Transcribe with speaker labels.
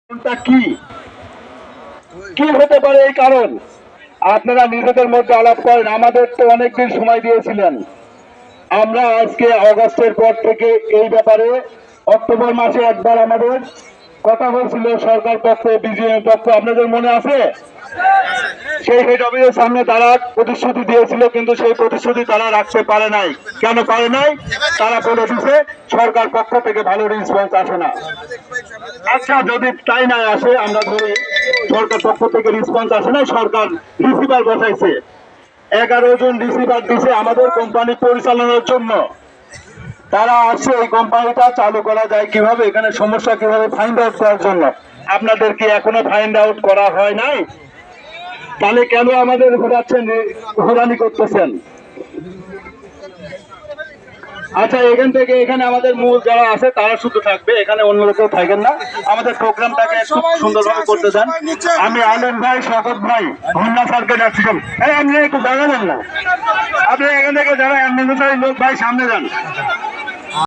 Speaker 1: কারণটা কি কি হতে পারে? এই কারণ আপনারা নিজেদের মধ্যে আলাপ করেন। আমাদের তো অনেকদিন সময় দিয়েছিলেন। আমরা আজকে অগস্টের পর থেকে এই ব্যাপারে অক্টোবর মাসে একবার আমাদের কথা হয়েছিল সরকার পক্ষ বিজিএম পক্ষ, আপনাদের মনে আছে? সেই হেড অফিসের সামনে তারা প্রতিশ্রুতি দিয়েছিল, কিন্তু সেই প্রতিশ্রুতি তারা রাখতে পারে নাই। কেন পারে নাই? তারা বলে দিচ্ছে সরকার পক্ষ থেকে ভালো রেসপন্স আসে না। আচ্ছা, যদি তাই না আসে, আমরা ধরি সরকার পক্ষ থেকে রেসপন্স আসে না, সরকার রিসিভার বসাইছে, 11 জন রিসিভার দিছে আমাদের কোম্পানি পরিচালনার জন্য। তারা আসছে এই কোম্পানিটা চালু করা যায় কিভাবে, এখানে সমস্যা কিভাবে ফাইন্ড আউট করার জন্য। আপনাদেরকে এখনো ফাইন্ড আউট করা হয় নাই? তাহলে কেন আমাদের ঘোরাচ্ছেন, ঘোরানি করতেছেন? আচ্ছা, এখান থেকে এখানে আমাদের মূল যারা আছে তারা শুধু থাকবে, এখানে অন্য কেউ থাকবেন না। আমাদের প্রোগ্রামটাকে খুব সুন্দরভাবে করতে চান। আমি আলম ভাই, শকত ভাই, হন্না স্যারকে যাচ্ছিলাম। আপনি একটু দাঁড়াবেন না? আপনি এখান থেকে যারা অ্যাডমিনিস্ট্রেটিভ লোক ভাই সামনে যান।